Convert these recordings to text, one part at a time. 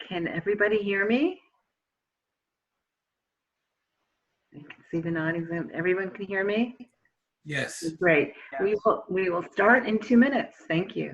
Can everybody hear me? I can see the nodding. Everyone can hear me? Yes. Great. Yes. We will start in 2 minutes. Thank you.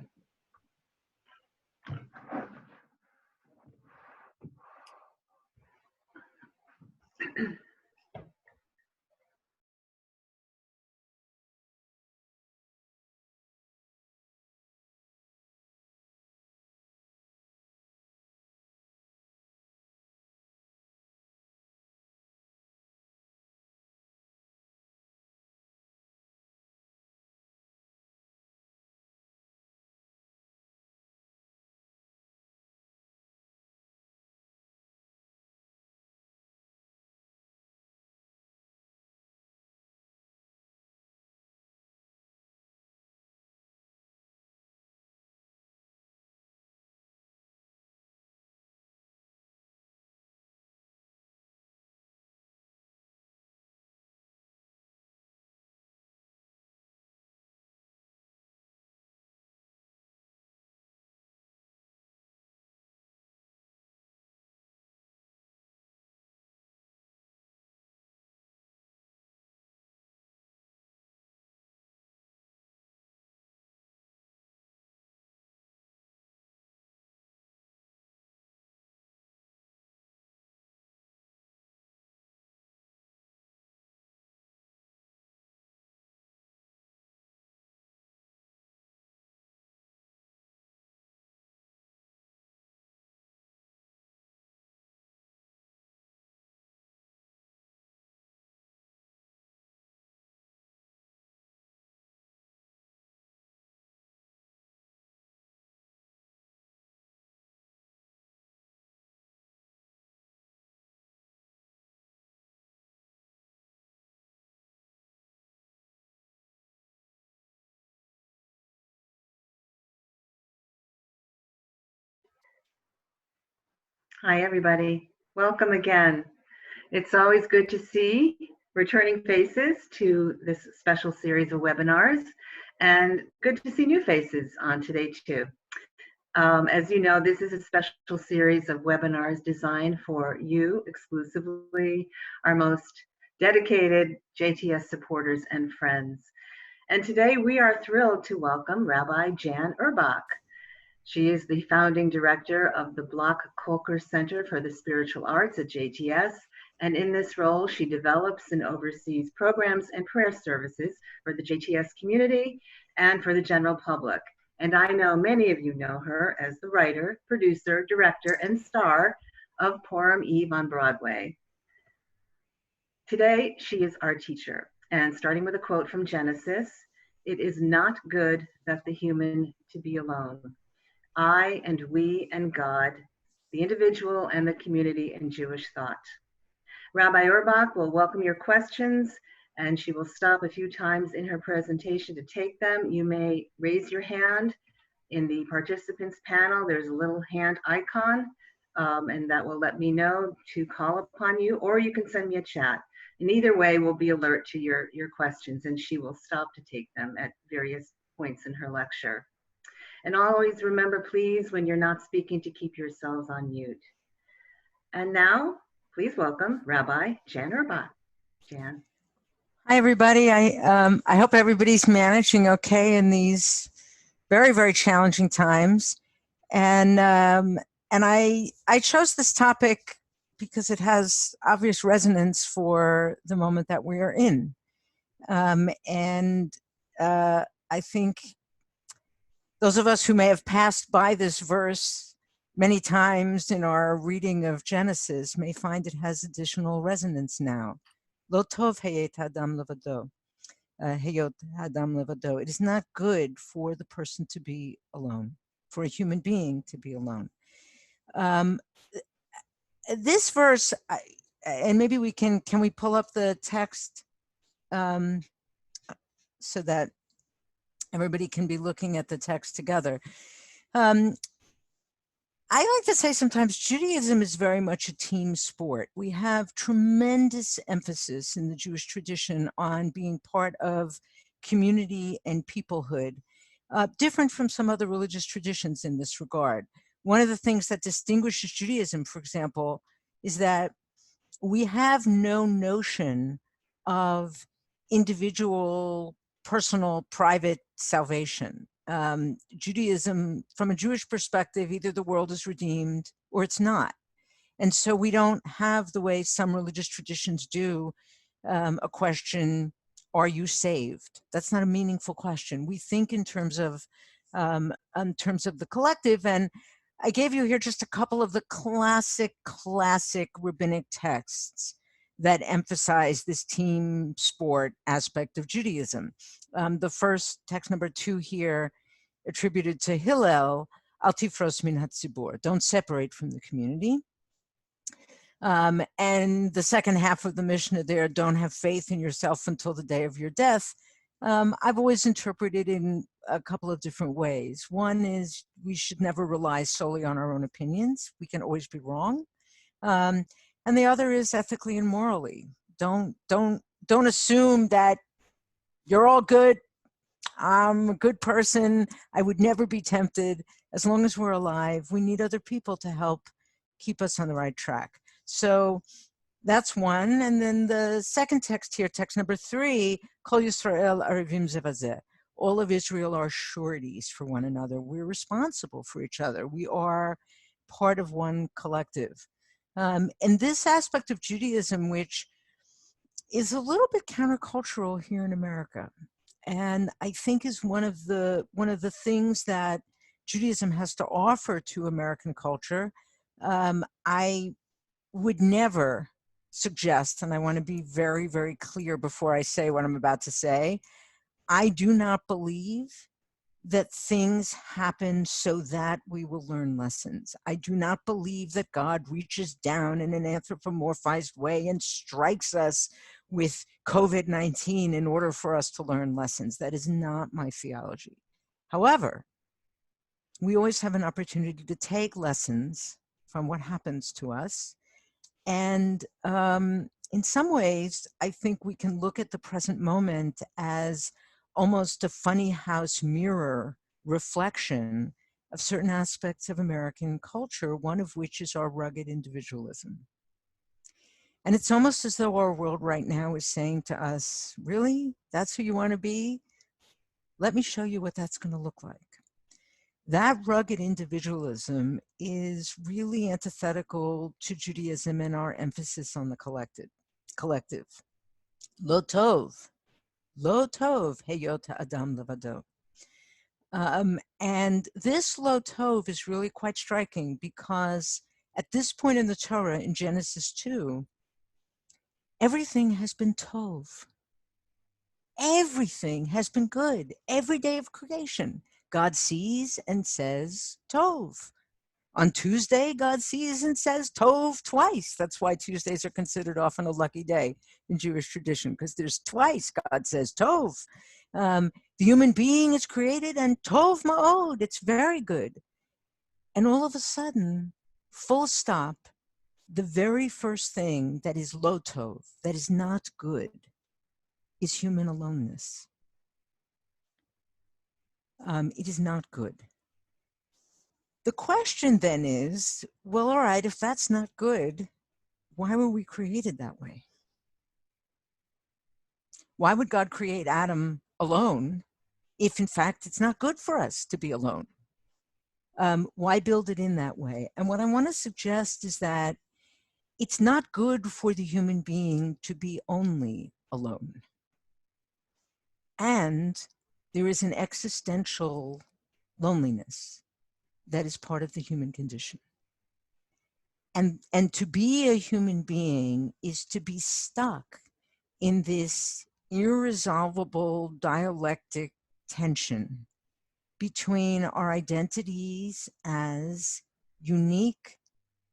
Hi, everybody. Welcome again. It's always good to see returning faces to this special series of webinars, and good to see new faces on today too. As you know, this is a special series of webinars designed for you exclusively, our most dedicated JTS supporters and friends. And today we are thrilled to welcome Rabbi Jan Uhrbach. She is the founding director of the Block Kolker Center for the Spiritual Arts at JTS, and in this role, she develops and oversees programs and prayer services for the JTS community and for the general public. And I know many of you know her as the writer, producer, director, and star of Purim Eve on Broadway. Today, she is our teacher, and starting with a quote from Genesis, "It is not good that the human to be alone. I and we and God, the individual and the community in Jewish thought." Rabbi Uhrbach will welcome your questions, and she will stop a few times in her presentation to take them. You may raise your hand in the participants panel. There's a little hand icon, and that will let me know to call upon you, or you can send me a chat. And either way, we'll be alert to your questions, and she will stop to take them at various points in her lecture. And always remember, please, when you're not speaking, to keep yourselves on mute. And now, please welcome Rabbi Jan Uhrbach. Jan. Hi, everybody. I hope everybody's managing okay in these very, very challenging times. And I chose this topic because it has obvious resonance for the moment that we are in. I think those of us who may have passed by this verse many times in our reading of Genesis may find it has additional resonance now. Lo tov hayet adam levado. Heyot Adam Levado. It is not good for the person to be alone, for a human being to be alone. This verse, and maybe can we pull up the text so that everybody can be looking at the text together. I like to say sometimes Judaism is very much a team sport. We have tremendous emphasis in the Jewish tradition on being part of community and peoplehood, different from some other religious traditions in this regard. One of the things that distinguishes Judaism, for example, is that we have no notion of individual, personal, private salvation. Judaism, from a Jewish perspective, either the world is redeemed or it's not. And so we don't have the way some religious traditions do a question, are you saved? That's not a meaningful question. We think in terms of the collective. And I gave you here just a couple of the classic rabbinic texts that emphasize this team sport aspect of Judaism. The first, text number 2 here, attributed to Hillel, Al tifros min hatzibur, don't separate from the community. And the second half of the Mishnah there, don't have faith in yourself until the day of your death. I've always interpreted in a couple of different ways. One is we should never rely solely on our own opinions. We can always be wrong. And the other is ethically and morally. Don't assume that you're all good. I'm a good person. I would never be tempted. As long as we're alive, we need other people to help keep us on the right track. So that's one. And then the second text here, text number 3, Kol Yisrael Arivim Zevazeh. All of Israel are sureties for one another. We're responsible for each other. We are part of one collective. And this aspect of Judaism, which is a little bit countercultural here in America, and I think is one of the things that Judaism has to offer to American culture. I would never suggest, and I want to be very, very clear before I say what I'm about to say, I do not believe that things happen so that we will learn lessons. I do not believe that God reaches down in an anthropomorphized way and strikes us with COVID-19 in order for us to learn lessons. That is not my theology. However, we always have an opportunity to take lessons from what happens to us. And in some ways, I think we can look at the present moment as almost a funny house mirror reflection of certain aspects of American culture, one of which is our rugged individualism. And it's almost as though our world right now is saying to us, really? That's who you want to be? Let me show you what that's going to look like. That rugged individualism is really antithetical to Judaism and our emphasis on the collective. Lo tov, heyot adam levado. And this lo tov is really quite striking because at this point in the Torah, in Genesis 2, everything has been tov. Everything has been good. Every day of creation, God sees and says tov. On Tuesday, God sees and says tov twice. That's why Tuesdays are considered often a lucky day in Jewish tradition, because there's twice God says tov. The human being is created and tov ma'od, it's very good. And all of a sudden, full stop, the very first thing that is lo tov, that is not good, is human aloneness. It is not good. The question then is, well, all right, if that's not good, why were we created that way? Why would God create Adam alone if, in fact, it's not good for us to be alone? Why build it in that way? And what I want to suggest is that it's not good for the human being to be only alone. And there is an existential loneliness that is part of the human condition. And to be a human being is to be stuck in this irresolvable dialectic tension between our identities as unique,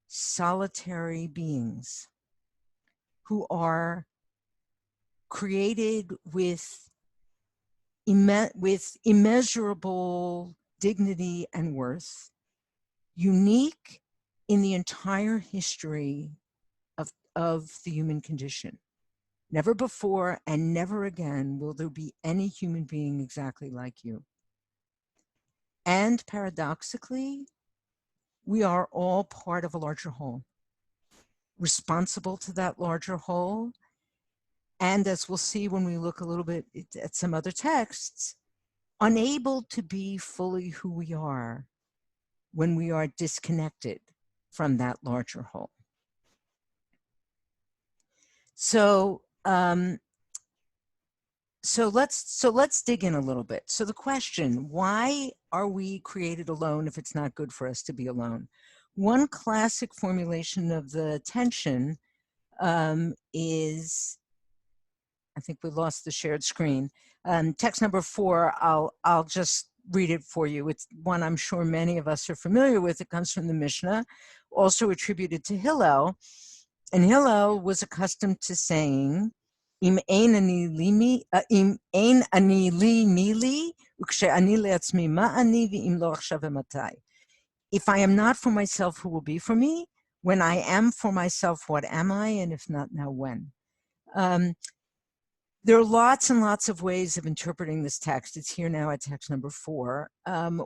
solitary beings who are created with immeasurable dignity and worth, unique in the entire history of the human condition. Never before and never again will there be any human being exactly like you. And paradoxically, we are all part of a larger whole, responsible to that larger whole. And as we'll see when we look a little bit at some other texts, unable to be fully who we are when we are disconnected from that larger whole. So let's dig in a little bit. So the question, why are we created alone if it's not good for us to be alone? One classic formulation of the tension is, I think we lost the shared screen. Text number 4, I'll just read it for you. It's one I'm sure many of us are familiar with. It comes from the Mishnah, also attributed to Hillel. And Hillel was accustomed to saying, Im ein ani li mili, ukshe'ani le'atzmi ma'ani v'im lo achshav v'matai. If I am not for myself, who will be for me? When I am for myself, what am I? And if not, now when? There are lots and lots of ways of interpreting this text. It's here now at text number 4.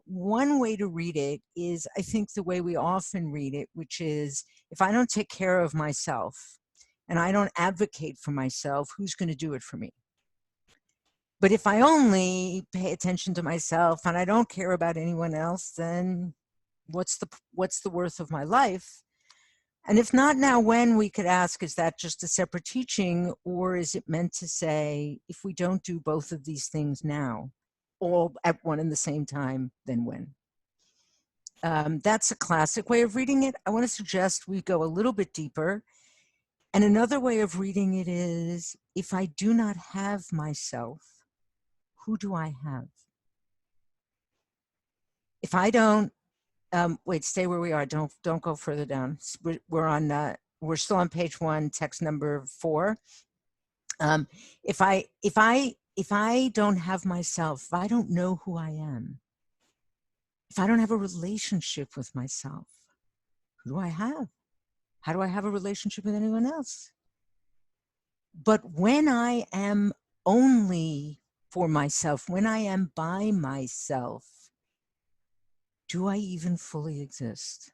One way to read it is, I think, the way we often read it, which is, if I don't take care of myself and I don't advocate for myself, who's going to do it for me? But if I only pay attention to myself and I don't care about anyone else, then what's the worth of my life? And if not now, when, we could ask, is that just a separate teaching, or is it meant to say, if we don't do both of these things now, all at one and the same time, then when? That's a classic way of reading it. I want to suggest we go a little bit deeper. And another way of reading it is, if I do not have myself, who do I have? If I don't, wait, stay where we are. Don't go further down. We're still on page 1, text number 4. If I don't have myself, if I don't know who I am, if I don't have a relationship with myself, who do I have? How do I have a relationship with anyone else? But when I am only for myself, when I am by myself, do I even fully exist?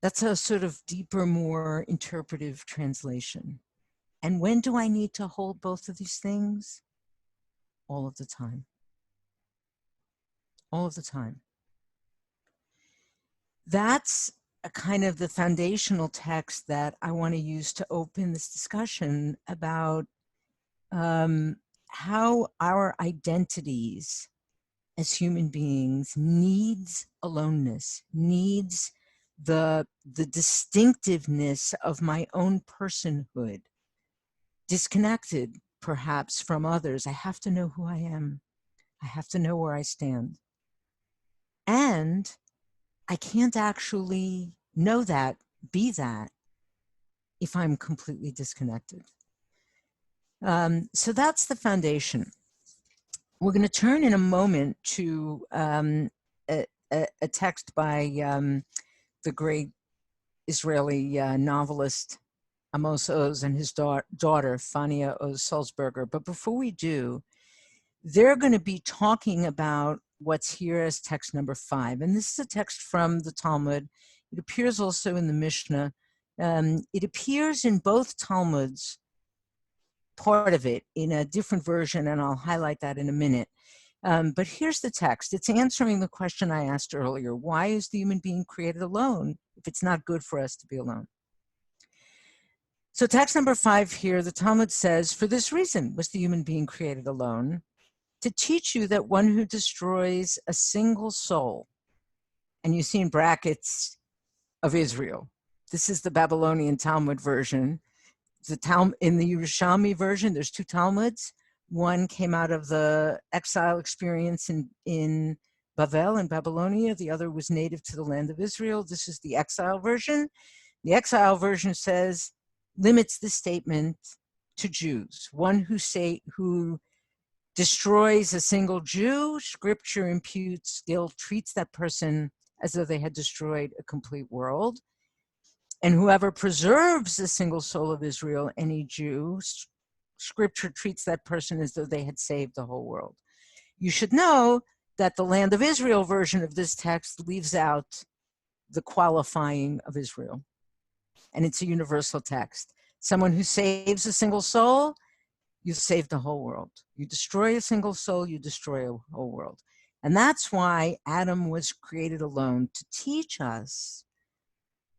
That's a sort of deeper, more interpretive translation. And when do I need to hold both of these things? All of the time. All of the time. That's a kind of the foundational text that I want to use to open this discussion about how our identities as human beings needs aloneness, needs the distinctiveness of my own personhood, disconnected perhaps from others. I have to know who I am. I have to know where I stand. And I can't actually know that, be that, if I'm completely disconnected. So that's the foundation. We're going to turn in a moment to a text by the great Israeli novelist Amos Oz and his daughter Fania Oz Sulzberger. But before we do, they're going to be talking about what's here as text number 5. And this is a text from the Talmud. It appears also in the Mishnah. It appears in both Talmuds, part of it, in a different version, and I'll highlight that in a minute. But here's the text. It's answering the question I asked earlier. Why is the human being created alone if it's not good for us to be alone? So text number 5 here, the Talmud says, for this reason was the human being created alone, to teach you that one who destroys a single soul, and you see in brackets, of Israel. This is the Babylonian Talmud version. In the Yerushalmi version, there's 2 Talmuds. One came out of the exile experience in Bavel in Babylonia. The other was native to the land of Israel. This is the exile version. The exile version limits the statement to Jews. One who destroys a single Jew, Scripture imputes guilt, treats that person as though they had destroyed a complete world. And whoever preserves a single soul of Israel, any Jew, Scripture treats that person as though they had saved the whole world. You should know that the land of Israel version of this text leaves out the qualifying of Israel. And it's a universal text. Someone who saves a single soul, you save the whole world. You destroy a single soul, you destroy a whole world. And that's why Adam was created alone, to teach us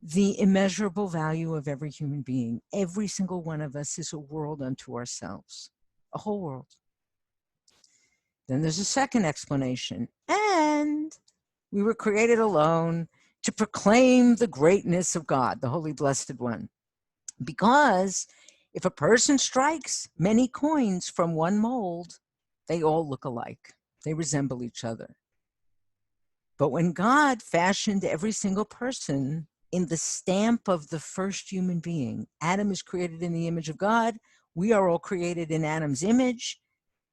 the immeasurable value of every human being. Every single one of us is a world unto ourselves, a whole world. Then there's a second explanation. And we were created alone to proclaim the greatness of God, the Holy Blessed One. Because if a person strikes many coins from one mold, they all look alike. They resemble each other. But when God fashioned every single person in the stamp of the first human being, Adam is created in the image of God. We are all created in Adam's image.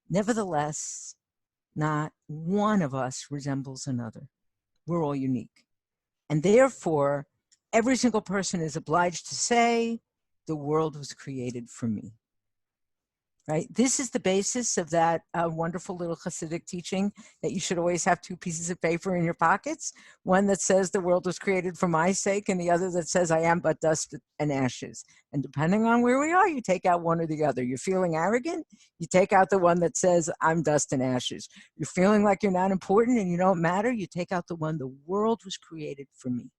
Nevertheless, not one of us resembles another. We're all unique. And therefore, every single person is obliged to say, the world was created for me. Right? This is the basis of that wonderful little Hasidic teaching that you should always have 2 pieces of paper in your pockets. One that says the world was created for my sake, and the other that says I am but dust and ashes. And depending on where we are, you take out one or the other. You're feeling arrogant, you take out the one that says I'm dust and ashes. You're feeling like you're not important and you don't matter, you take out the one, the world was created for me.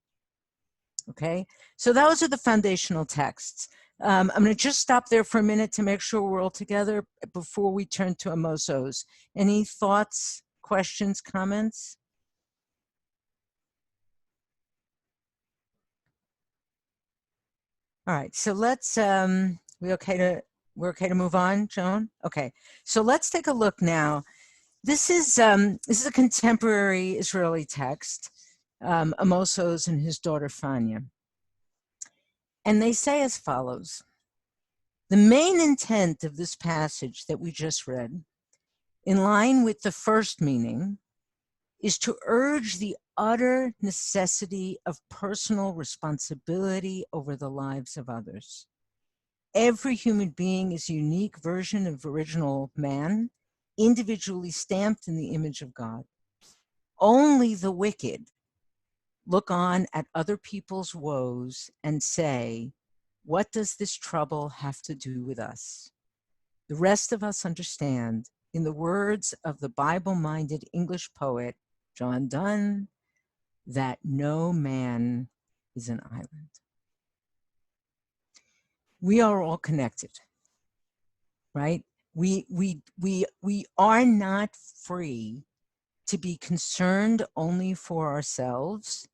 Okay, so those are the foundational texts. I'm going to just stop there for a minute to make sure we're all together before we turn to Amosos. Any thoughts, questions, comments? All right, so let's, we're okay to move on, Joan? Okay, so let's take a look now. This is a contemporary Israeli text, Amosos and his daughter Fanya. And they say as follows. The main intent of this passage that we just read, in line with the first meaning, is to urge the utter necessity of personal responsibility over the lives of others. Every human being is a unique version of original man, individually stamped in the image of God. Only the wicked look on at other people's woes and say, what does this trouble have to do with us? The rest of us understand, in the words of the Bible-minded English poet, John Donne, that no man is an island. We are all connected, right? We are not free to be concerned only for ourselves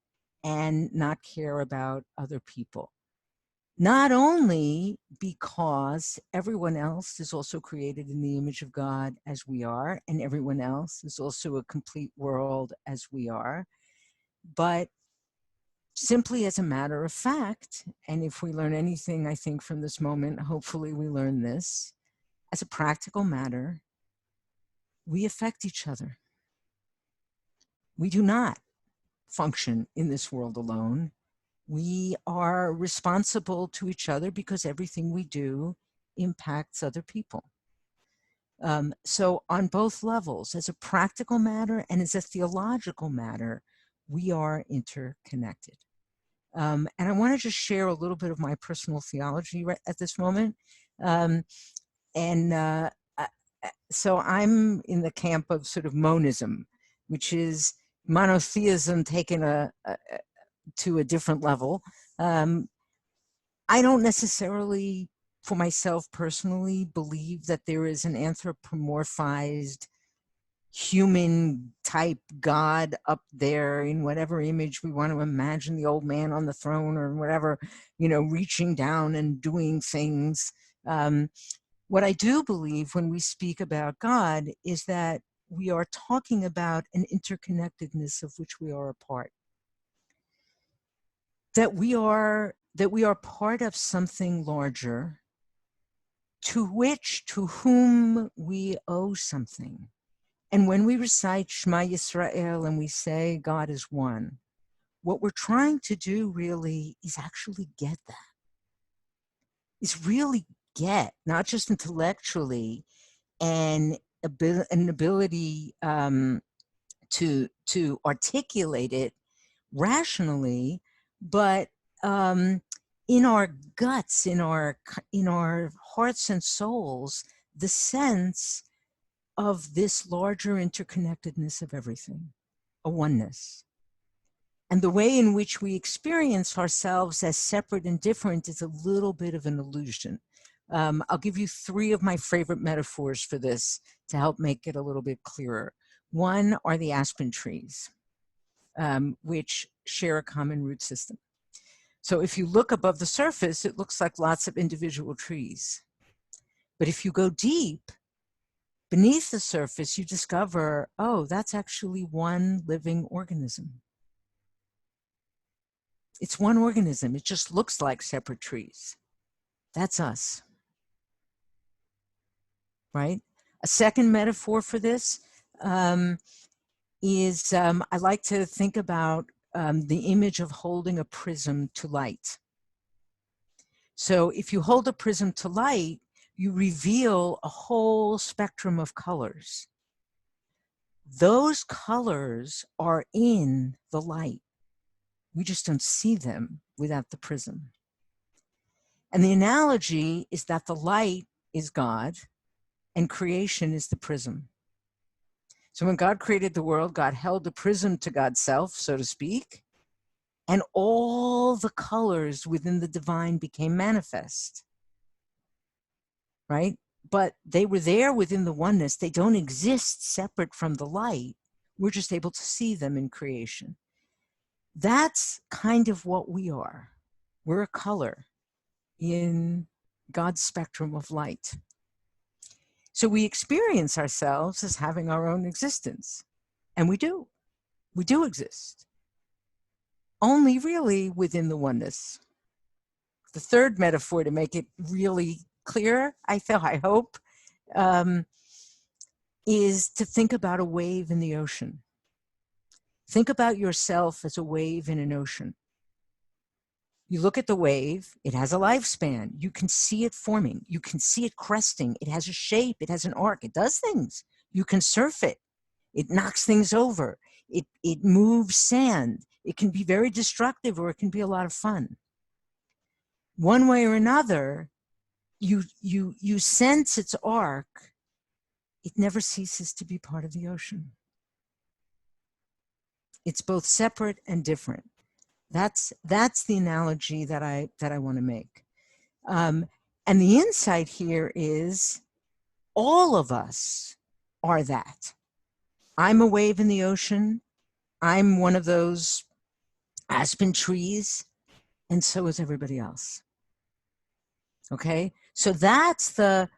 and not care about other people. Not only because everyone else is also created in the image of God as we are, and everyone else is also a complete world as we are, but simply as a matter of fact, and if we learn anything, I think, from this moment, hopefully we learn this, as a practical matter, we affect each other. We do not function in this world alone. We are responsible to each other because everything we do impacts other people. So on both levels, as a practical matter and as a theological matter, we are interconnected. And I want to just share a little bit of my personal theology right at this moment. Um, and so I'm in the camp of sort of monism, which is monotheism taken to a different level. I don't necessarily, for myself personally, believe that there is an anthropomorphized human type God up there in whatever image we want to imagine, the old man on the throne or whatever, reaching down and doing things. What I do believe when we speak about God is that we are talking about an interconnectedness of which we are a part. That we are part of something larger to whom we owe something. And when we recite Shema Yisrael and we say God is one, what we're trying to do really is actually get that. Is really get, not just intellectually, and an ability to articulate it rationally, but in our guts, in our hearts and souls, the sense of this larger interconnectedness of everything, a oneness. And the way in which we experience ourselves as separate and different is a little bit of an illusion. I'll give you 3 of my favorite metaphors for this to help make it a little bit clearer. One are the aspen trees, which share a common root system. So if you look above the surface, it looks like lots of individual trees. But if you go deep, beneath the surface, you discover, oh, that's actually one living organism. It's one organism. It just looks like separate trees. That's us. Right? A second metaphor for this is I like to think about the image of holding a prism to light. So if you hold a prism to light, you reveal a whole spectrum of colors. Those colors are in the light. We just don't see them without the prism. And the analogy is that the light is God and creation is the prism. So when God created the world, God held the prism to God's self, so to speak, and all the colors within the divine became manifest, right? But they were there within the oneness. They don't exist separate from the light. We're just able to see them in creation. That's kind of what we are. We're a color in God's spectrum of light. So we experience ourselves as having our own existence. And we do. We do exist. Only really within the oneness. The third metaphor, to make it really clear, I hope, is to think about a wave in the ocean. Think about yourself as a wave in an ocean. You look at the wave, it has a lifespan. You can see it forming. You can see it cresting. It has a shape. It has an arc. It does things. You can surf it. It knocks things over. It moves sand. It can be very destructive or it can be a lot of fun. One way or another, you sense its arc. It never ceases to be part of the ocean. It's both separate and different. That's the analogy that I want to make. And the insight here is all of us are that. I'm a wave in the ocean. I'm one of those aspen trees, and so is everybody else. Okay, so that's the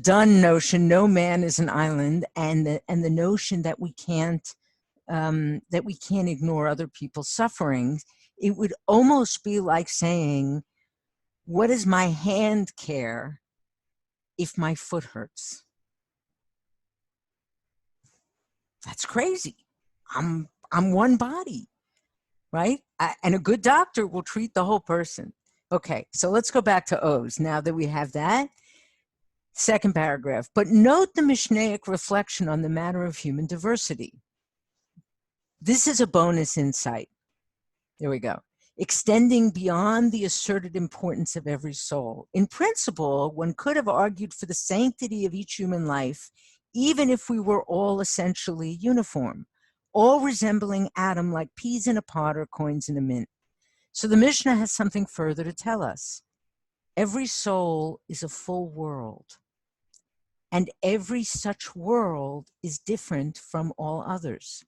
done notion. No man is an island, and the notion that we can't ignore other people's suffering. It would almost be like saying, what does my hand care if my foot hurts? That's crazy. I'm one body, right? And a good doctor will treat the whole person. Okay, so let's go back to O's. Now that we have that, Second paragraph. But note the Mishnaic reflection on the matter of human diversity. This is a bonus insight. There we go. Extending beyond the asserted importance of every soul. In principle, one could have argued for the sanctity of each human life, even if we were all essentially uniform, all resembling Adam like peas in a pod or coins in a mint. So the Mishnah has something further to tell us. Every soul is a full world, and every such world is different from all others.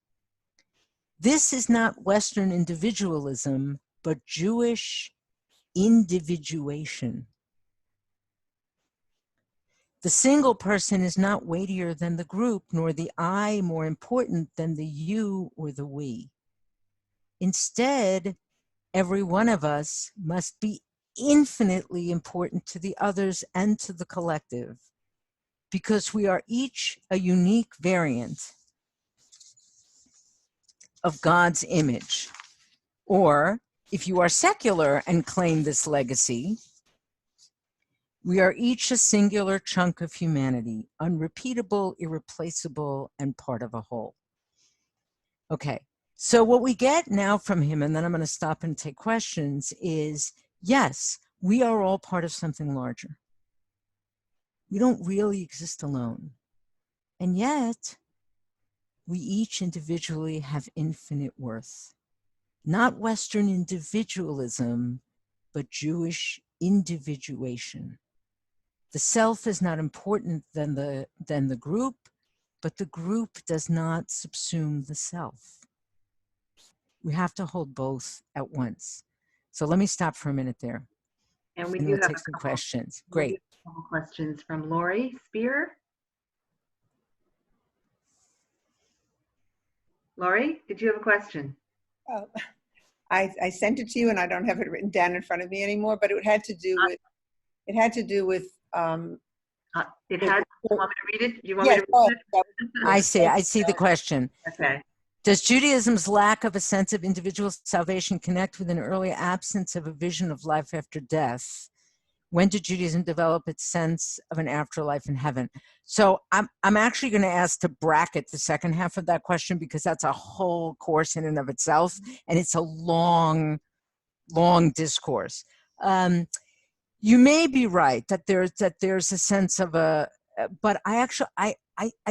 This is not Western individualism, but Jewish individuation. The single person is not weightier than the group, nor the I more important than the you or the we. Instead, every one of us must be infinitely important to the others and to the collective, because we are each a unique variant of God's image. Or, if you are secular and claim this legacy, we are each a singular chunk of humanity, unrepeatable, irreplaceable, and part of a whole. Okay, so what we get now from him, and then I'm going to stop and take questions, is yes, we are all part of something larger. We don't really exist alone. And yet, we each individually have infinite worth. Not Western individualism, but Jewish individuation. The self is not important than the group, but the group does not subsume the self. We have to hold both at once. So let me stop for a minute there. And we And do we'll have take a some couple, questions. we do Great. have a couple questions from Lori Spear. Lori, did you have a question? I sent it to you and I don't have it written down in front of me anymore, but it had to do with It had. Do you want me to read it? Do you want me to read it? I see the question. Okay. Does Judaism's lack of a sense of individual salvation connect with an early absence of a vision of life after death? When did Judaism develop its sense of an afterlife in heaven? So I'm actually going to ask to bracket the second half of that question, because that's a whole course in and of itself, and it's a long discourse. You may be right that there's a sense of but I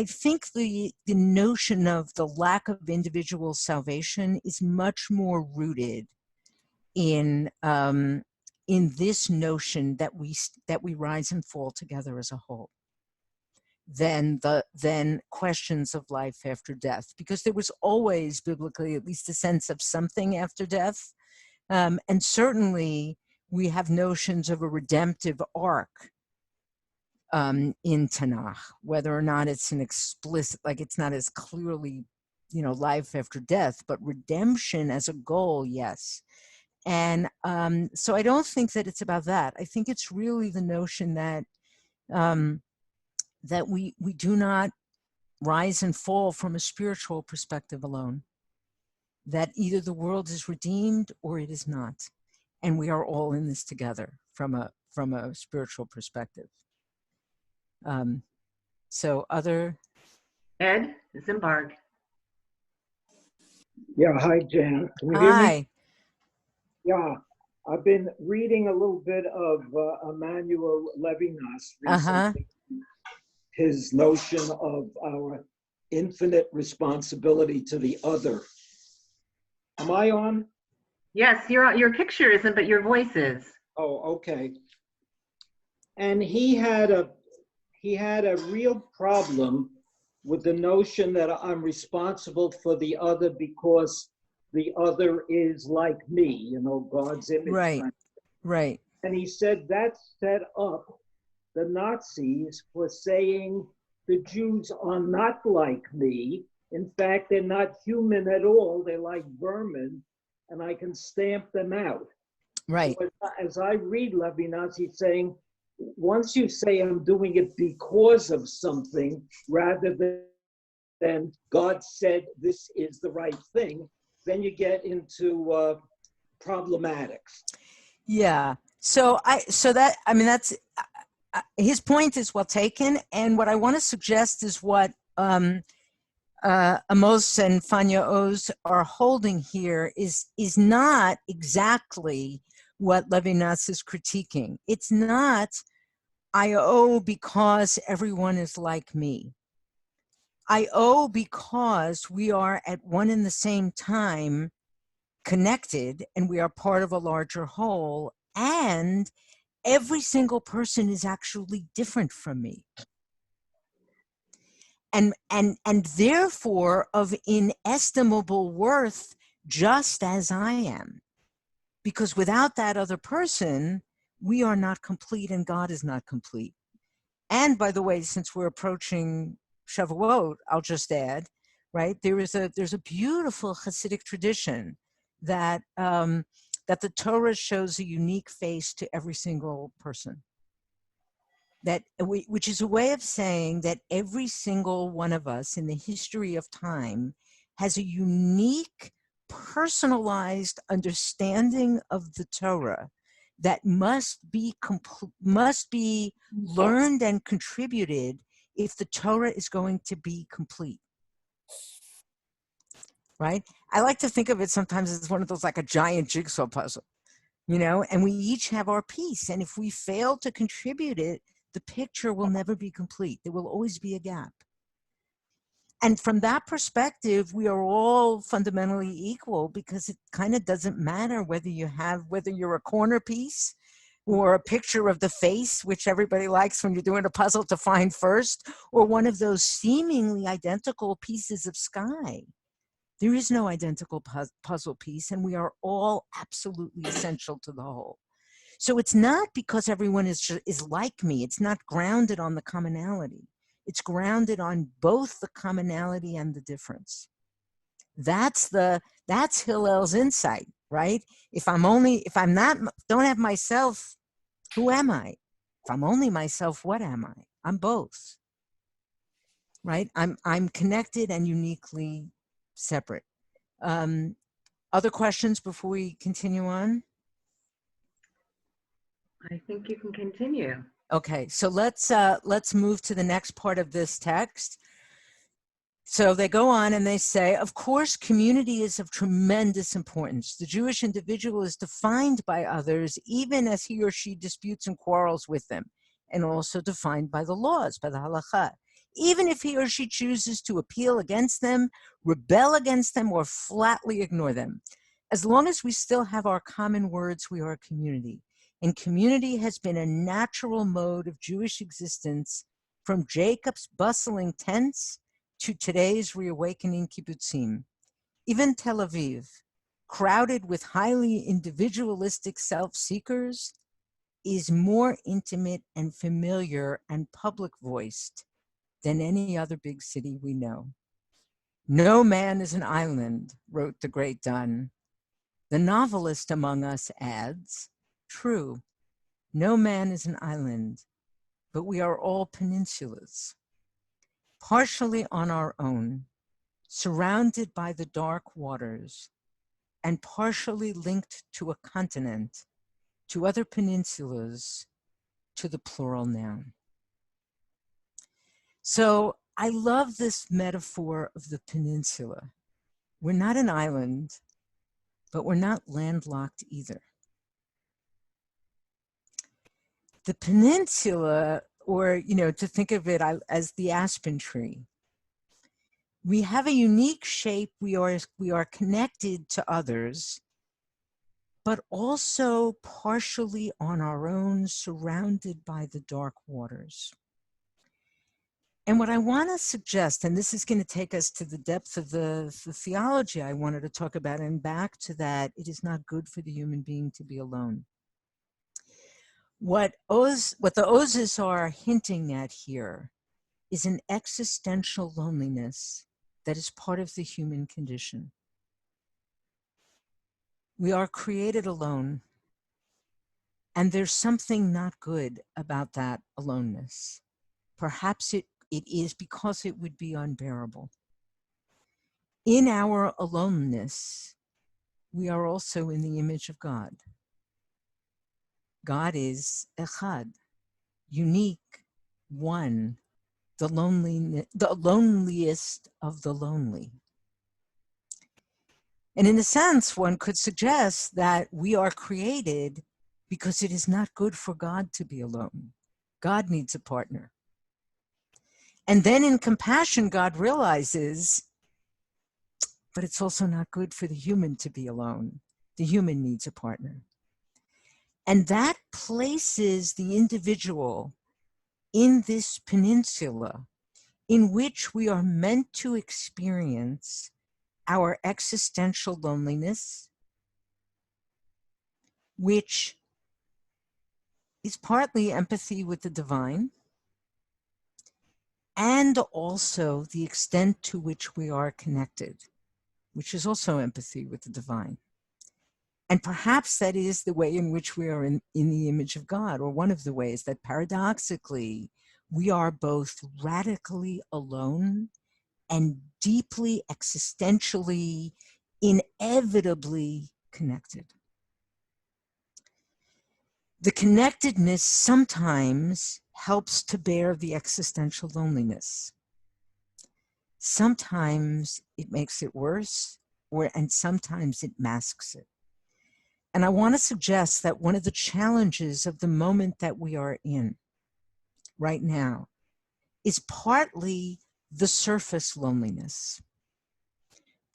think the notion of the lack of individual salvation is much more rooted in this notion that we rise and fall together as a whole, than questions of life after death, because there was always biblically at least a sense of something after death, and certainly we have notions of a redemptive arc in Tanakh, whether or not it's an explicit, like it's not as clearly, life after death, but redemption as a goal, yes. And so I don't think that it's about that. I think it's really the notion that that we do not rise and fall from a spiritual perspective alone, that either the world is redeemed or it is not. And we are all in this together from a spiritual perspective. So other... Ed Zimbarg. Yeah, hi, Jan. Can you hear me? Hi. Yeah, I've been reading a little bit of Emmanuel Levinas recently. His notion of our infinite responsibility to the other. Am I on? Yes, your picture isn't, but your voice is. Oh, okay. And he had a real problem with the notion that I'm responsible for the other because the other is like me, God's image. Right. And he said that set up the Nazis for saying the Jews are not like me. In fact, they're not human at all. They're like vermin, and I can stamp them out. Right. So as I read Levinas, he's saying, once you say I'm doing it because of something rather than God said this is the right thing, then you get into problematics. Yeah. That's his point is well taken. And what I want to suggest is what Amos and Fania Oz are holding here is not exactly what Levinas is critiquing. It's not, I owe because everyone is like me. I owe because we are at one and the same time connected and we are part of a larger whole, and every single person is actually different from me. And therefore of inestimable worth, just as I am. Because without that other person, we are not complete and God is not complete. And by the way, since we're approaching Shavuot, I'll just add, right? There's a beautiful Hasidic tradition that that the Torah shows a unique face to every single person. Which is a way of saying that every single one of us in the history of time has a unique, personalized understanding of the Torah that must be learned and contributed if the Torah is going to be complete. Right? I like to think of it sometimes as one of those, like a giant jigsaw puzzle, and we each have our piece. And if we fail to contribute it, the picture will never be complete. There will always be a gap. And from that perspective, we are all fundamentally equal, because it kind of doesn't matter whether you're a corner piece or a picture of the face, which everybody likes when you're doing a puzzle to find first, or one of those seemingly identical pieces of sky. There is no identical puzzle piece, and we are all absolutely essential to the whole. So it's not because everyone is like me. It's not grounded on the commonality. It's grounded on both the commonality and the difference. That's Hillel's insight, right? Don't have myself, who am I? If I'm only myself, what am I? I'm both, right? I'm connected and uniquely separate. Other questions before we continue on? I think you can continue. Okay, so let's move to the next part of this text. So they go on and they say, of course, community is of tremendous importance. The Jewish individual is defined by others, even as he or she disputes and quarrels with them, and also defined by the laws, by the halakha. Even if he or she chooses to appeal against them, rebel against them, or flatly ignore them. As long as we still have our common words, we are a community. And community has been a natural mode of Jewish existence from Jacob's bustling tents to today's reawakening kibbutzim. Even Tel Aviv, crowded with highly individualistic self-seekers, is more intimate and familiar and public-voiced than any other big city we know. No man is an island, wrote the great Donne. The novelist among us adds, true, no man is an island, but we are all peninsulas, partially on our own, surrounded by the dark waters, and partially linked to a continent, to other peninsulas, to the plural noun. So I love this metaphor of the peninsula. We're not an island, but we're not landlocked either. The peninsula, or, to think of it as the aspen tree, we have a unique shape. We are connected to others, but also partially on our own, surrounded by the dark waters. And what I want to suggest, and this is going to take us to the depth of the theology I wanted to talk about, and back to that, it is not good for the human being to be alone. What the Ozes are hinting at here is an existential loneliness that is part of the human condition. We are created alone, and there's something not good about that aloneness. Perhaps it is because it would be unbearable. In our aloneness, we are also in the image of God. God is echad. unique one, the loneliest of the lonely. And in a sense, one could suggest that we are created because it is not good for God to be alone. God needs a partner. And then in compassion, God realizes, but it's also not good for the human to be alone. The human needs a partner. And that places the individual in this peninsula in which we are meant to experience our existential loneliness, which is partly empathy with the divine, and also the extent to which we are connected, which is also empathy with the divine. And perhaps that is the way in which we are in the image of God, or one of the ways that paradoxically we are both radically alone and deeply existentially, inevitably connected. The connectedness sometimes helps to bear the existential loneliness. Sometimes it makes it worse, and sometimes it masks it. And I want to suggest that one of the challenges of the moment that we are in right now is partly the surface loneliness.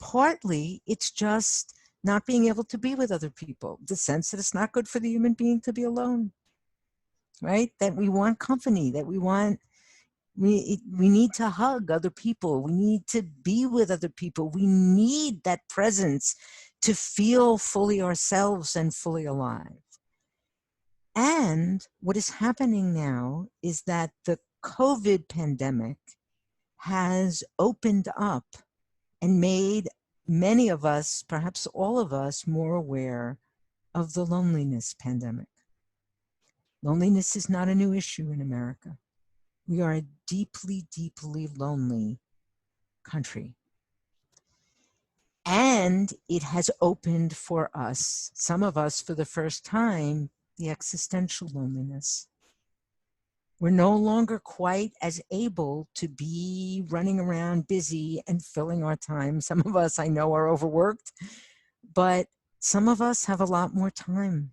Partly it's just not being able to be with other people, the sense that it's not good for the human being to be alone, right? That we want company, that we need to hug other people. We need to be with other people. We need that presence to feel fully ourselves and fully alive. And what is happening now is that the COVID pandemic has opened up and made many of us, perhaps all of us, more aware of the loneliness pandemic. Loneliness is not a new issue in America. We are a deeply, deeply lonely country. And it has opened for us, some of us for the first time, the existential loneliness. We're no longer quite as able to be running around busy and filling our time. Some of us, I know, are overworked, but some of us have a lot more time.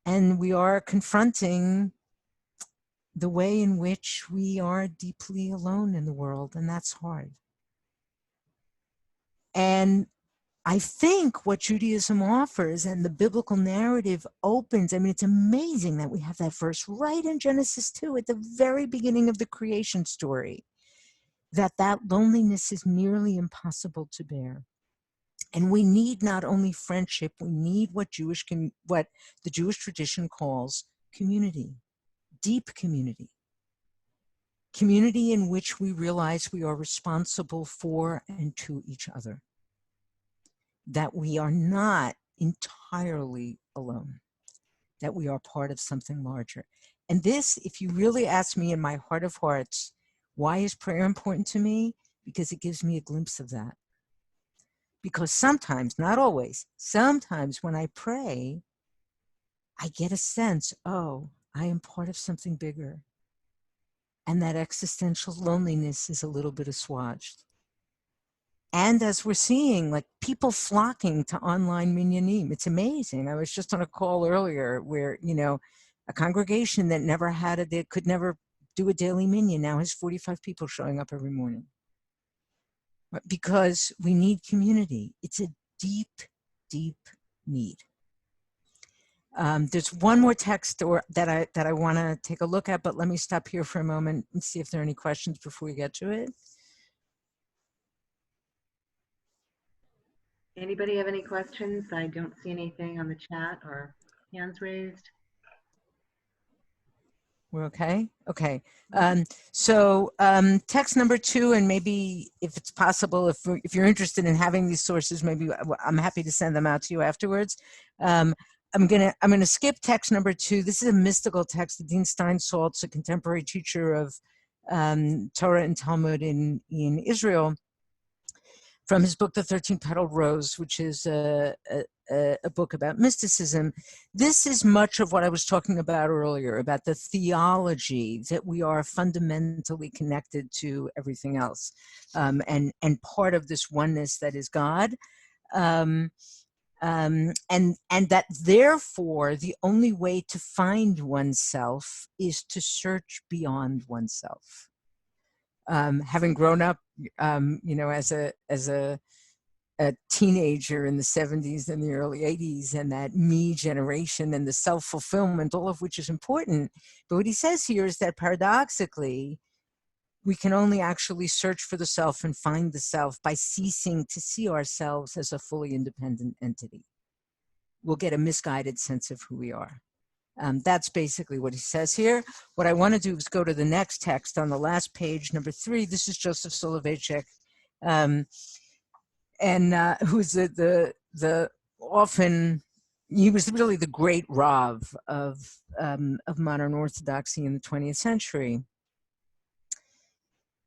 And we are confronting the way in which we are deeply alone in the world, and that's hard. And I think what Judaism offers and the biblical narrative opens, I mean, it's amazing that we have that verse right in Genesis 2 at the very beginning of the creation story, that loneliness is nearly impossible to bear. And we need not only friendship, we need what the Jewish tradition calls community, deep community. Community in which we realize we are responsible for and to each other. That we are not entirely alone, that we are part of something larger. And this, if you really ask me in my heart of hearts, why is prayer important to me? Because it gives me a glimpse of that. Because sometimes, not always, sometimes when I pray, I get a sense, oh, I am part of something bigger. And that existential loneliness is a little bit assuaged. And as we're seeing, like people flocking to online minyanim, it's amazing. I was just on a call earlier where, a congregation that could never do a daily minyan now has 45 people showing up every morning. Because we need community. It's a deep, deep need. There's one more text that I want to take a look at, but let me stop here for a moment and see if there are any questions before we get to it. Anybody have any questions? I don't see anything on the chat or hands raised. We're okay? Okay. So text number 2, and maybe if it's possible, if you're interested in having these sources, maybe I'm happy to send them out to you afterwards. I'm gonna skip text number 2. This is a mystical text. Dean Steinsaltz, a contemporary teacher of Torah and Talmud in Israel, from his book, The 13 Petaled Rose, which is a a book about mysticism. This is much of what I was talking about earlier, about the theology that we are fundamentally connected to everything else, and part of this oneness that is God. And that therefore the only way to find oneself is to search beyond oneself. Having grown up, as a teenager in the 70s and the early 80s, and that me generation and the self-fulfillment, all of which is important. But what he says here is that paradoxically, we can only actually search for the self and find the self by ceasing to see ourselves as a fully independent entity. We'll get a misguided sense of who we are. That's basically what he says here. What I want to do is go to the next text on the last page, number 3. This is Joseph Soloveitchik, who's the often, he was really the great Rav of modern Orthodoxy in the 20th century.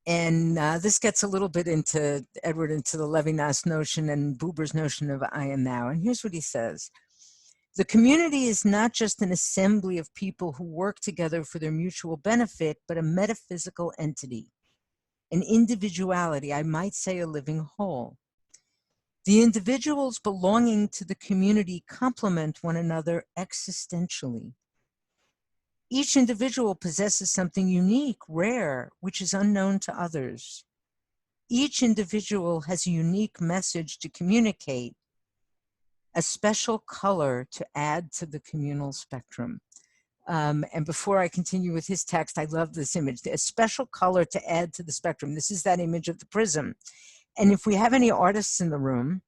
And this gets a little bit into the Levinas notion and Buber's notion of I am now. And here's what he says. The community is not just an assembly of people who work together for their mutual benefit, but a metaphysical entity, an individuality, I might say a living whole. The individuals belonging to the community complement one another existentially. Each individual possesses something unique, rare, which is unknown to others. Each individual has a unique message to communicate, a special color to add to the communal spectrum. And before I continue with his text, I love this image, a special color to add to the spectrum. This is that image of the prism. And if we have any artists in the room,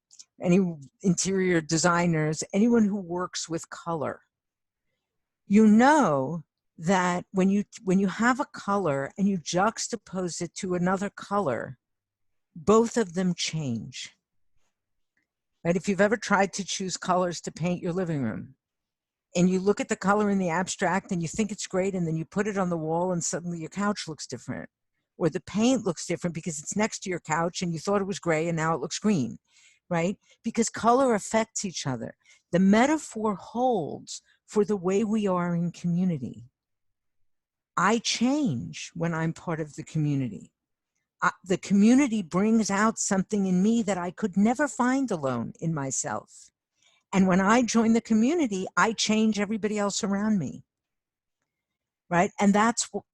any interior designers, anyone who works with color, you know that when you have a color and you juxtapose it to another color, both of them change. Right? If you've ever tried to choose colors to paint your living room, and you look at the color in the abstract and you think it's great, and then you put it on the wall and suddenly your couch looks different, or the paint looks different because it's next to your couch and you thought it was gray and now it looks green, right? Because color affects each other. The metaphor holds for the way we are in community. I change when I'm part of the community. The community brings out something in me that I could never find alone in myself. And when I join the community, I change everybody else around me, right? And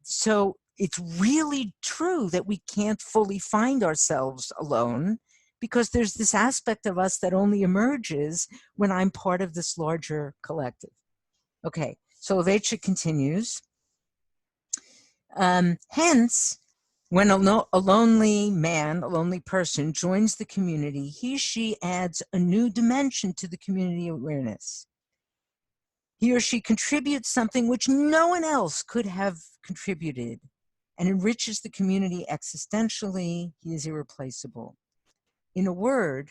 so it's really true that we can't fully find ourselves alone, because there's this aspect of us that only emerges when I'm part of this larger collective. Okay, so Soloveitchik continues. Hence, when a lonely man, a lonely person joins the community, she adds a new dimension to the community awareness. He or she contributes something which no one else could have contributed and enriches the community existentially. He is irreplaceable. In a word,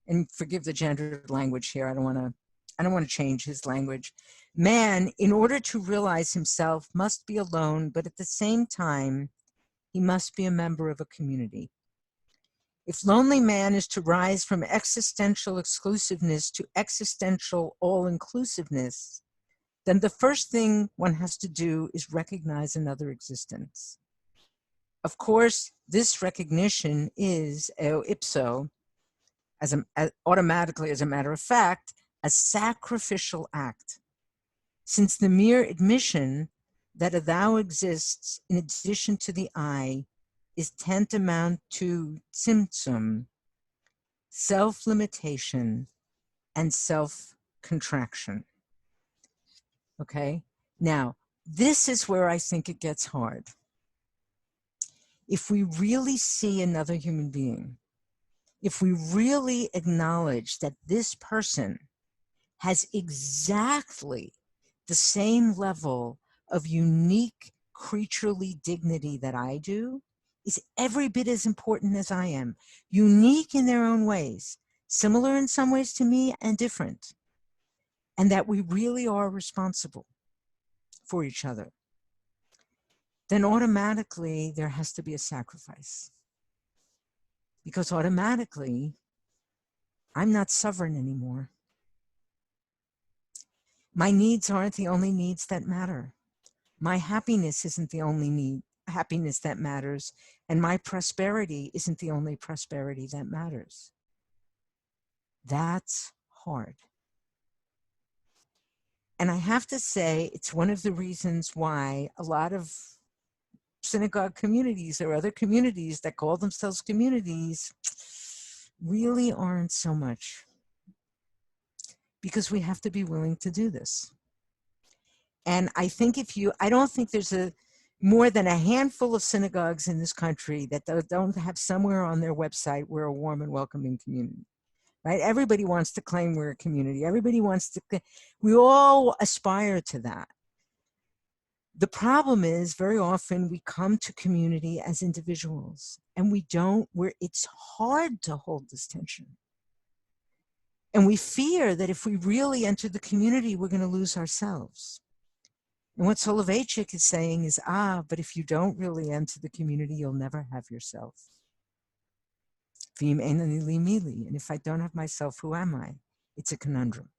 and forgive the gendered language here, I don't want to change his language. Man, in order to realize himself, must be alone, but at the same time, he must be a member of a community. If lonely man is to rise from existential exclusiveness to existential all-inclusiveness, then the first thing one has to do is recognize another existence. Of course, this recognition is eo ipso, automatically, as a matter of fact, a sacrificial act, since the mere admission that a thou exists in addition to the I is tantamount to tzimtzum, self-limitation and self-contraction. Okay? Now, this is where I think it gets hard. If we really see another human being, if we really acknowledge that this person has exactly the same level of unique creaturely dignity that I do, is every bit as important as I am, unique in their own ways, similar in some ways to me and different, and that we really are responsible for each other, then automatically there has to be a sacrifice. Because automatically, I'm not sovereign anymore. My needs aren't the only needs that matter. My happiness isn't the only happiness that matters, and my prosperity isn't the only prosperity that matters. That's hard. And I have to say, it's one of the reasons why a lot of synagogue communities or other communities that call themselves communities really aren't so much, because we have to be willing to do this. And I think I don't think there's more than a handful of synagogues in this country that don't have somewhere on their website, we're a warm and welcoming community, right? Everybody wants to claim we're a community. We all aspire to that. The problem is very often we come to community as individuals and it's hard to hold this tension. And we fear that if we really enter the community, we're going to lose ourselves. And what Soloveitchik is saying is, but if you don't really enter the community, you'll never have yourself. And if I don't have myself, who am I? It's a conundrum.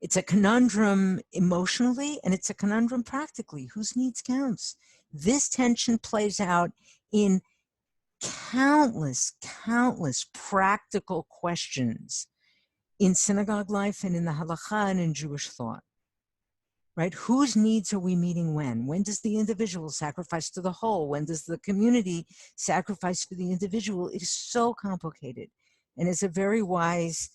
It's a conundrum emotionally, and it's a conundrum practically. Whose needs counts? This tension plays out in countless practical questions in synagogue life and in the halakha and in Jewish thought. Right? Whose needs are we meeting when? When does the individual sacrifice to the whole? When does the community sacrifice for the individual? It is so complicated. And as a very wise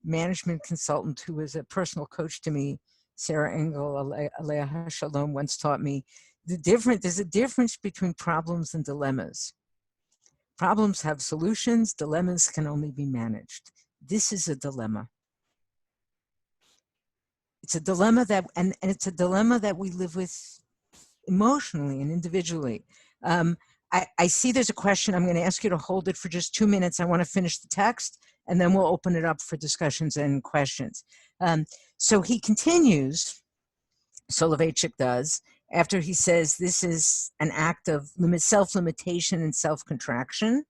management consultant who was a personal coach to me, Sarah Engel, Aleha Shalom, once taught me, there's a difference between problems and dilemmas. Problems have solutions, dilemmas can only be managed. This is a dilemma. It's a dilemma and it's a dilemma that we live with emotionally and individually. I see there's a question. I'm going to ask you to hold it for just 2 minutes. I want to finish the text, and then we'll open it up for discussions and questions. So he continues, Soloveitchik does, after he says this is an act of self-limitation and self-contraction.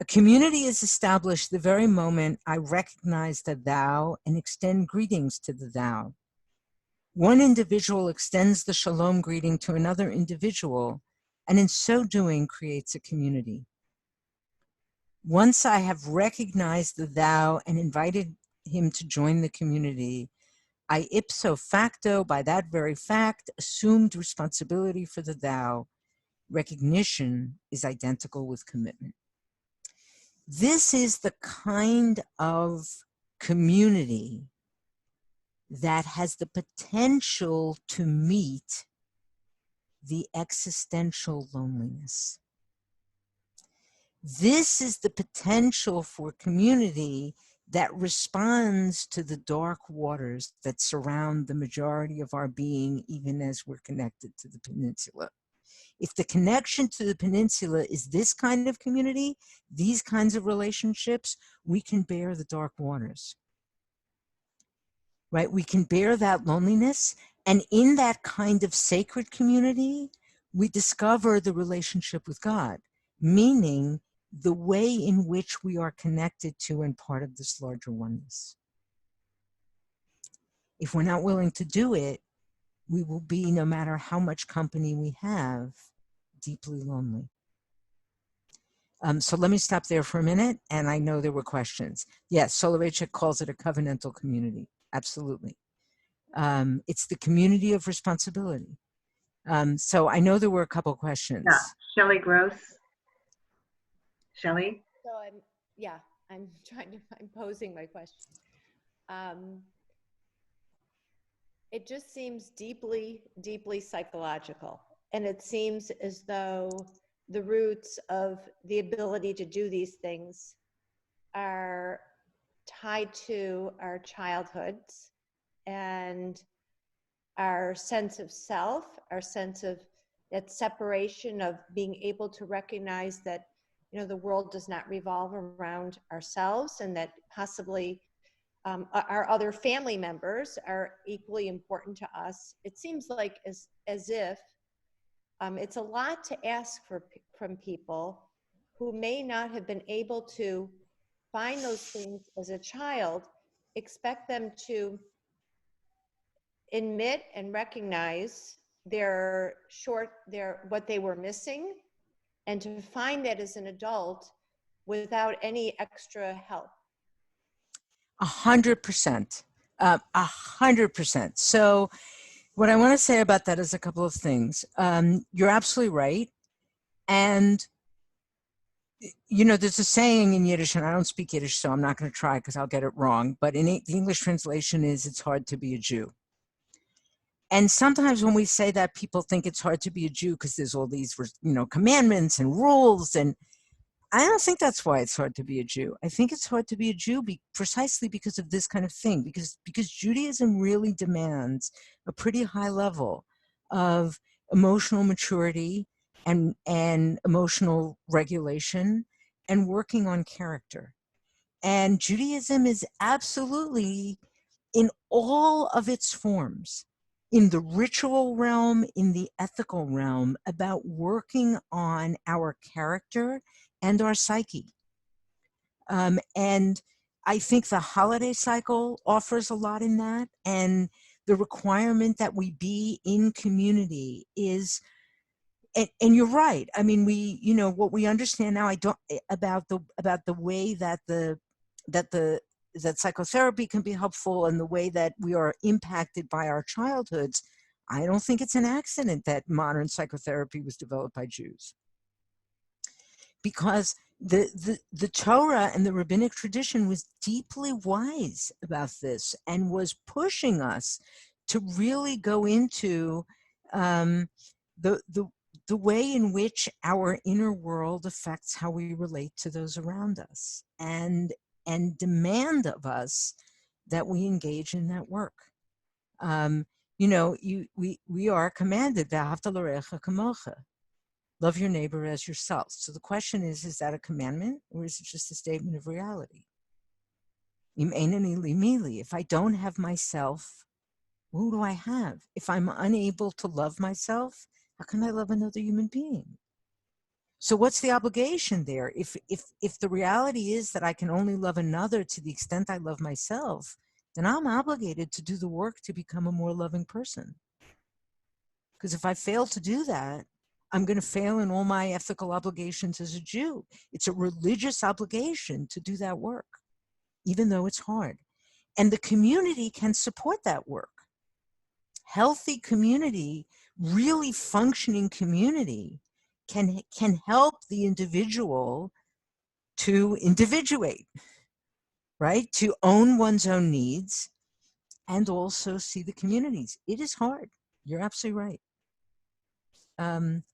A community is established the very moment I recognize the thou and extend greetings to the thou. One individual extends the shalom greeting to another individual, and in so doing creates a community. Once I have recognized the thou and invited him to join the community, I ipso facto, by that very fact, assumed responsibility for the thou. Recognition is identical with commitment. This is the kind of community that has the potential to meet the existential loneliness. This is the potential for community that responds to the dark waters that surround the majority of our being, even as we're connected to the peninsula. If the connection to the peninsula is this kind of community, these kinds of relationships, we can bear the dark waters. Right? We can bear that loneliness. And in that kind of sacred community, we discover the relationship with God, meaning the way in which we are connected to and part of this larger oneness. If we're not willing to do it, we will be, no matter how much company we have, deeply lonely. So let me stop there for a minute, and I know there were questions. Yes, Soloveitchik calls it a covenantal community. Absolutely. It's the community of responsibility. So I know there were a couple questions. Yeah, Shelley Gross. Shelley? So I'm posing my question. It just seems deeply, deeply psychological. And it seems as though the roots of the ability to do these things are tied to our childhoods and our sense of self, our sense of that separation of being able to recognize that, you know, the world does not revolve around ourselves, and that possibly our other family members are equally important to us. It seems like as if it's a lot to ask from people who may not have been able to find those things as a child, expect them to admit and recognize what they were missing, and to find that as an adult without any extra help. 100%. 100%. So what I want to say about that is a couple of things. You're absolutely right. And, you know, there's a saying in Yiddish, and I don't speak Yiddish, so I'm not going to try because I'll get it wrong. But the English translation is, it's hard to be a Jew. And sometimes when we say that, people think it's hard to be a Jew because there's all these, you know, commandments and rules. And I don't think that's why it's hard to be a Jew. I think it's hard to be a Jew precisely because of this kind of thing, because Judaism really demands a pretty high level of emotional maturity and emotional regulation and working on character. And Judaism is absolutely, in all of its forms, in the ritual realm, in the ethical realm, about working on our character and our psyche. And I think the holiday cycle offers a lot in that, and the requirement that we be in community is, and you're right. I mean, we, you know, what we understand now, about the way that that psychotherapy can be helpful, and the way that we are impacted by our childhoods. I don't think it's an accident that modern psychotherapy was developed by Jews, because the Torah and the rabbinic tradition was deeply wise about this and was pushing us to really go into the way in which our inner world affects how we relate to those around us, and demand of us that we engage in that work. You know, we are commanded, "V'ahavta l'orecha kamocha," love your neighbor as yourself. So the question is that a commandment, or is it just a statement of reality? Im einani li mili. If I don't have myself, who do I have? If I'm unable to love myself, how can I love another human being? So what's the obligation there? If the reality is that I can only love another to the extent I love myself, then I'm obligated to do the work to become a more loving person. Because if I fail to do that, I'm going to fail in all my ethical obligations as a Jew. It's a religious obligation to do that work, even though it's hard. And the community can support that work. Healthy community, really functioning community, can help the individual to individuate, right? To own one's own needs and also see the communities. It is hard. You're absolutely right. And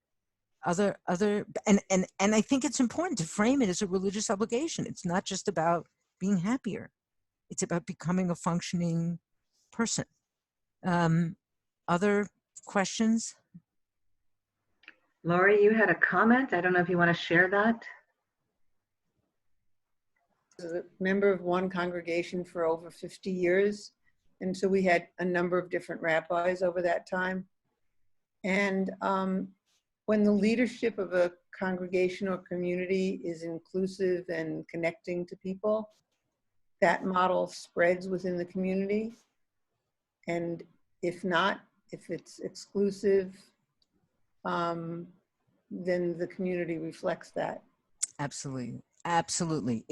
I think it's important to frame it as a religious obligation. It's not just about being happier. It's about becoming a functioning person. Other questions? Lori, you had a comment. I don't know if you want to share that. A member of one congregation for over 50 years. And so we had a number of different rabbis over that time. And when the leadership of a congregation or community is inclusive and connecting to people, that model spreads within the community. And if not, if it's exclusive, then the community reflects that. Absolutely. Absolutely.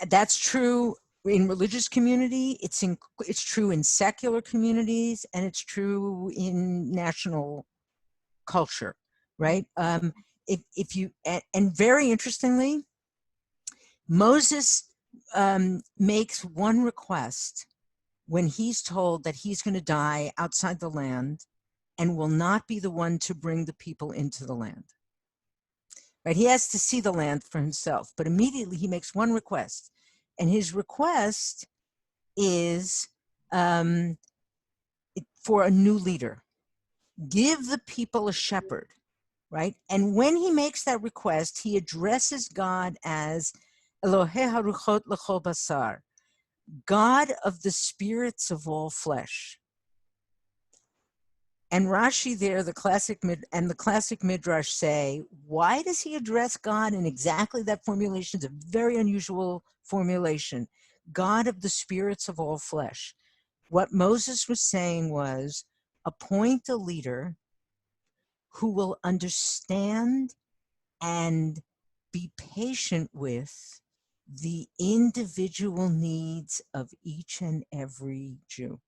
That's true in religious community. It's true in secular communities, and it's true in national culture, right? If you, and very interestingly, Moses makes one request when he's told that he's going to die outside the land and will not be the one to bring the people into the land. Right? He has to see the land for himself, but immediately he makes one request, and his request is for a new leader. Give the people a shepherd, right? And when he makes that request, he addresses God as Elohei haruchot l'chol basar, God of the spirits of all flesh. And Rashi there, the classic Midrash say, why does he address God in exactly that formulation? It's a very unusual formulation. God of the spirits of all flesh. What Moses was saying was, appoint a leader who will understand and be patient with the individual needs of each and every Jew.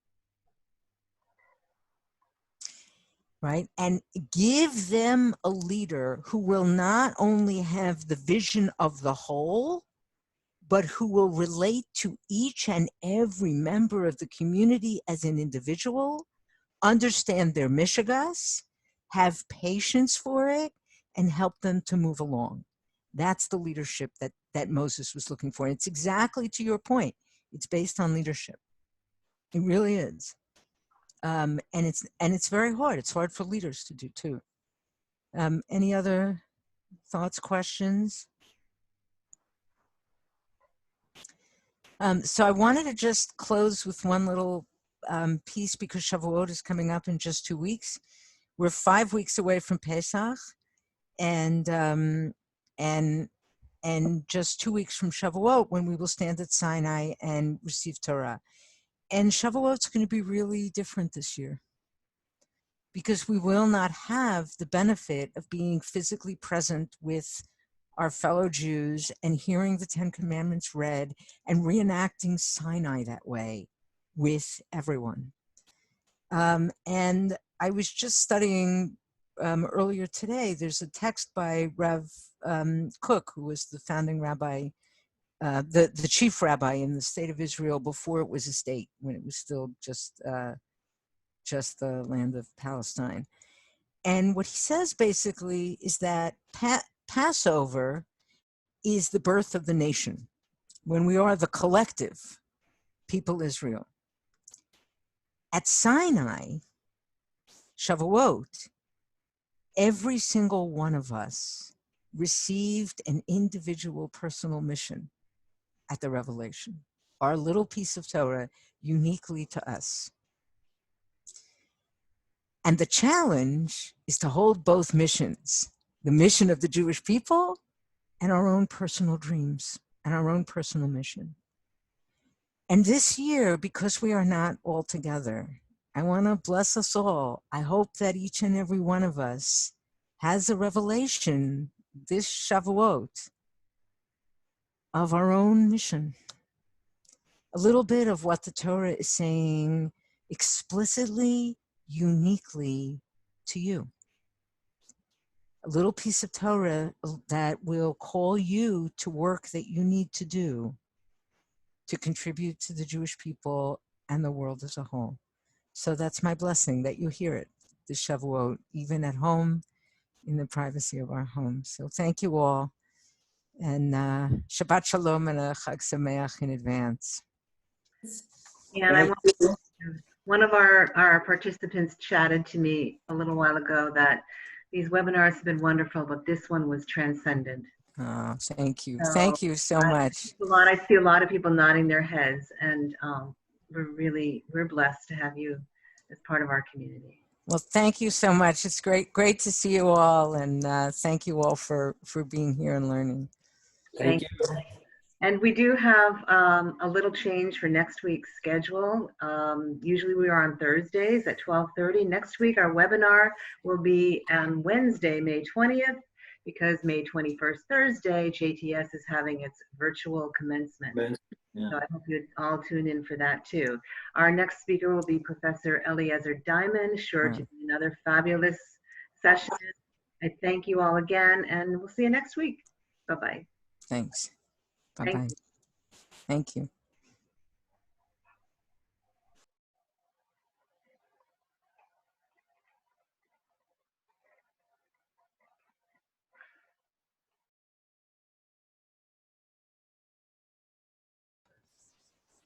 Right? And give them a leader who will not only have the vision of the whole, but who will relate to each and every member of the community as an individual, understand their mishigas, have patience for it, and help them to move along. That's the leadership that Moses was looking for. And it's exactly to your point. It's based on leadership. It really is. And it's very hard. It's hard for leaders to do too. Any other thoughts, questions? So I wanted to just close with one little piece because Shavuot is coming up in just 2 weeks. We're 5 weeks away from Pesach, and just 2 weeks from Shavuot when we will stand at Sinai and receive Torah. And Shavuot's going to be really different this year because we will not have the benefit of being physically present with our fellow Jews and hearing the Ten Commandments read and reenacting Sinai that way with everyone. And I was just studying earlier today, there's a text by Rav Kook, who was the founding rabbi, the chief rabbi in the state of Israel before it was a state, when it was still just the land of Palestine. And what he says basically is that Passover is the birth of the nation, when we are the collective people Israel. At Sinai, Shavuot, every single one of us received an individual personal mission at the revelation, our little piece of Torah uniquely to us. And the challenge is to hold both missions, the mission of the Jewish people and our own personal dreams and our own personal mission. And this year, because we are not all together, I want to bless us all. I hope that each and every one of us has a revelation this Shavuot of our own mission. A little bit of what the Torah is saying explicitly, uniquely to you. A little piece of Torah that will call you to work that you need to do to contribute to the Jewish people and the world as a whole. So that's my blessing, that you hear it this Shavuot, even at home, in the privacy of our home. So thank you all. And Shabbat Shalom and a Chag Sameach in advance. Yeah, and I want one of our participants chatted to me a little while ago that these webinars have been wonderful, but this one was transcendent. Oh, thank you. So Thank you so much. I see a lot of people nodding their heads, and we're blessed to have you as part of our community. Well, thank you so much. It's great to see you all, and thank you all for being here and learning. Thank you. And we do have a little change for next week's schedule. Usually we are on Thursdays at 12:30. Next week, our webinar will be on Wednesday, May 20th, because May 21st, Thursday, JTS is having its virtual commencement. Yeah. So I hope you all tune in for that too. Our next speaker will be Professor Eliezer Diamond, sure to be another fabulous session. I thank you all again, and we'll see you next week. Bye-bye. Thanks. Bye-bye. Thank you.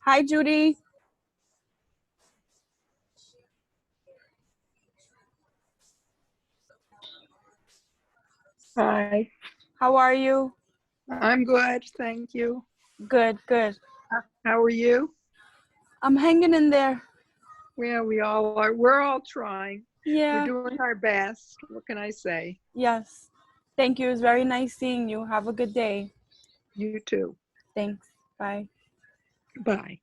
Hi, Judy. Hi, How are you? I'm good, thank you. Good, good. How are you? I'm hanging in there. Yeah, we all are. We're all trying. Yeah. We're doing our best. What can I say? Yes. Thank you. It's very nice seeing you. Have a good day. You too. Thanks. Bye. Bye.